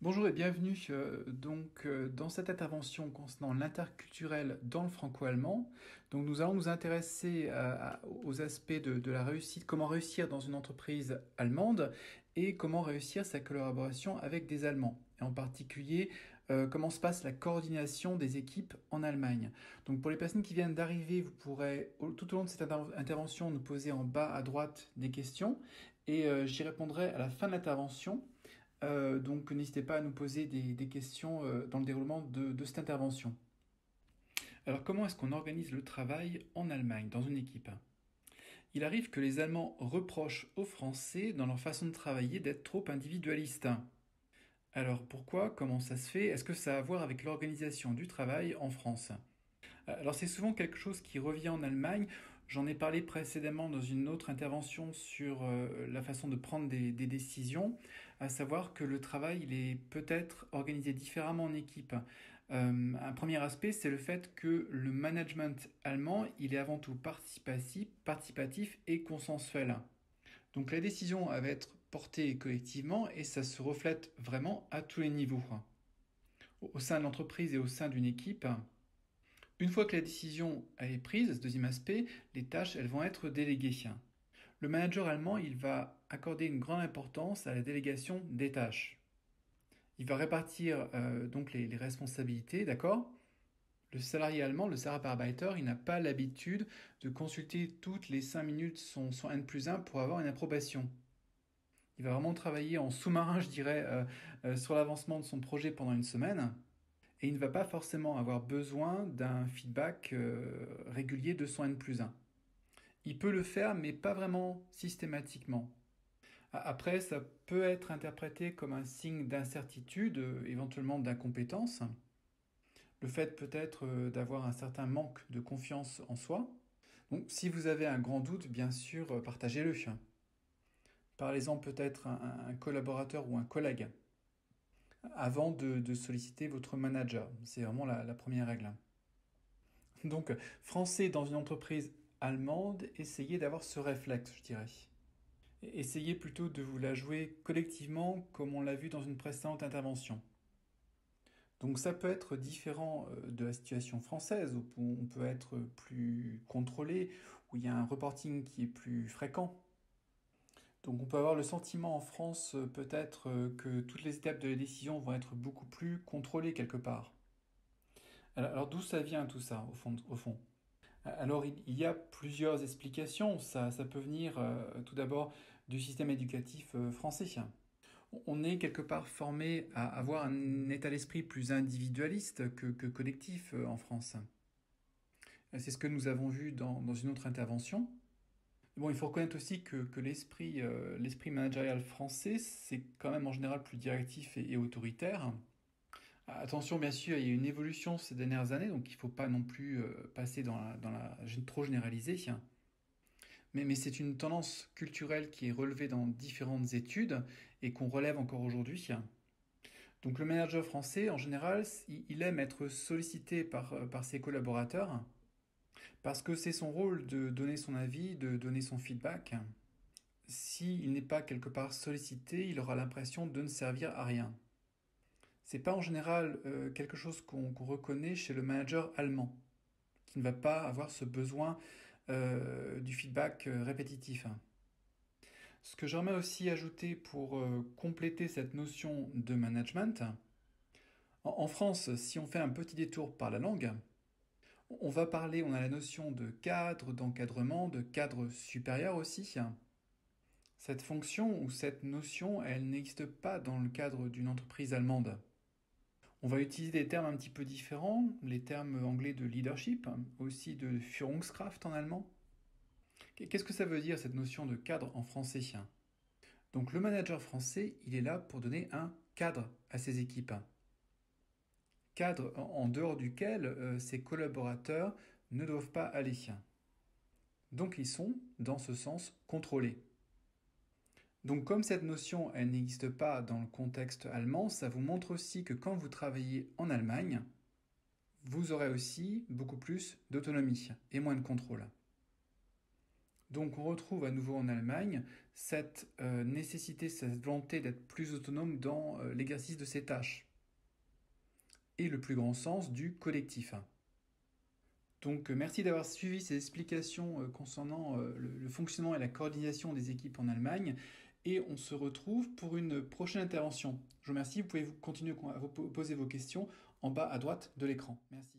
Bonjour et bienvenue dans cette intervention concernant l'interculturel dans le franco-allemand. Donc nous allons nous intéresser aux aspects de la réussite, comment réussir dans une entreprise allemande et comment réussir sa collaboration avec des Allemands. Et en particulier, comment se passe la coordination des équipes en Allemagne. Donc pour les personnes qui viennent d'arriver, vous pourrez tout au long de cette intervention nous poser en bas à droite des questions et j'y répondrai à la fin de l'intervention. Donc n'hésitez pas à nous poser des questions dans le déroulement de cette intervention. Alors comment est-ce qu'on organise le travail en Allemagne, dans une équipe? Il arrive que les Allemands reprochent aux Français, dans leur façon de travailler, d'être trop individualistes. Alors pourquoi? Comment ça se fait? Est-ce que ça a à voir avec l'organisation du travail en France? Alors c'est souvent quelque chose qui revient en Allemagne. J'en ai parlé précédemment dans une autre intervention sur la façon de prendre des décisions, à savoir que le travail il est peut-être organisé différemment en équipe. Un premier aspect, c'est le fait que le management allemand, il est avant tout participatif et consensuel. Donc la décision va être portée collectivement et ça se reflète vraiment à tous les niveaux. Au sein de l'entreprise et au sein d'une équipe, une fois que la décision est prise, ce deuxième aspect, les tâches elles vont être déléguées. Le manager allemand il va accorder une grande importance à la délégation des tâches. Il va répartir donc les responsabilités, d'accord? Le salarié allemand, le Sararbeiter, il n'a pas l'habitude de consulter toutes les 5 minutes son N+1 pour avoir une approbation. Il va vraiment travailler en sous-marin, je dirais, sur l'avancement de son projet pendant une semaine. Et il ne va pas forcément avoir besoin d'un feedback régulier de son N+1. Il peut le faire, mais pas vraiment systématiquement. Après, ça peut être interprété comme un signe d'incertitude, éventuellement d'incompétence. Le fait peut-être d'avoir un certain manque de confiance en soi. Donc, si vous avez un grand doute, bien sûr, partagez-le. Parlez-en peut-être à un collaborateur ou un collègue avant de solliciter votre manager. C'est vraiment la première règle. Donc, français dans une entreprise allemande, essayez d'avoir ce réflexe, je dirais. Essayez plutôt de vous la jouer collectivement, comme on l'a vu dans une précédente intervention. Donc ça peut être différent de la situation française, où on peut être plus contrôlé, où il y a un reporting qui est plus fréquent. Donc on peut avoir le sentiment en France peut-être que toutes les étapes de la décision vont être beaucoup plus contrôlées quelque part. Alors d'où ça vient tout ça au fond? Alors il y a plusieurs explications. Ça peut venir tout d'abord du système éducatif français. On est quelque part formé à avoir un état d'esprit plus individualiste que collectif en France. C'est ce que nous avons vu dans une autre intervention. Bon, il faut reconnaître aussi que l'esprit managérial français, c'est quand même en général plus directif et autoritaire. Attention, bien sûr, il y a eu une évolution ces dernières années, donc il ne faut pas non plus passer dans la trop généralisée. Mais c'est une tendance culturelle qui est relevée dans différentes études et qu'on relève encore aujourd'hui. Donc le manager français, en général, il aime être sollicité par ses collaborateurs parce que c'est son rôle de donner son avis, de donner son feedback. S'il n'est pas quelque part sollicité, il aura l'impression de ne servir à rien. C'est pas en général quelque chose qu'on reconnaît chez le manager allemand, qui ne va pas avoir ce besoin du feedback répétitif. Ce que j'aimerais aussi ajouter pour compléter cette notion de management, en France, si on fait un petit détour par la langue, on va parler, on a la notion de cadre, d'encadrement, de cadre supérieur aussi. Cette fonction ou cette notion, elle n'existe pas dans le cadre d'une entreprise allemande. On va utiliser des termes un petit peu différents, les termes anglais de leadership, aussi de Führungskraft en allemand. Qu'est-ce que ça veut dire cette notion de cadre en français? Donc le manager français, il est là pour donner un cadre à ses équipes. Cadre en dehors duquel ses collaborateurs ne doivent pas aller. Donc ils sont, dans ce sens, contrôlés. Donc comme cette notion elle n'existe pas dans le contexte allemand, ça vous montre aussi que quand vous travaillez en Allemagne, vous aurez aussi beaucoup plus d'autonomie et moins de contrôle. Donc on retrouve à nouveau en Allemagne cette nécessité, cette volonté d'être plus autonome dans l'exercice de ses tâches et le plus grand sens du collectif. Donc merci d'avoir suivi ces explications concernant le fonctionnement et la coordination des équipes en Allemagne et on se retrouve pour une prochaine intervention. Je vous remercie, vous pouvez continuer à vous poser vos questions en bas à droite de l'écran. Merci.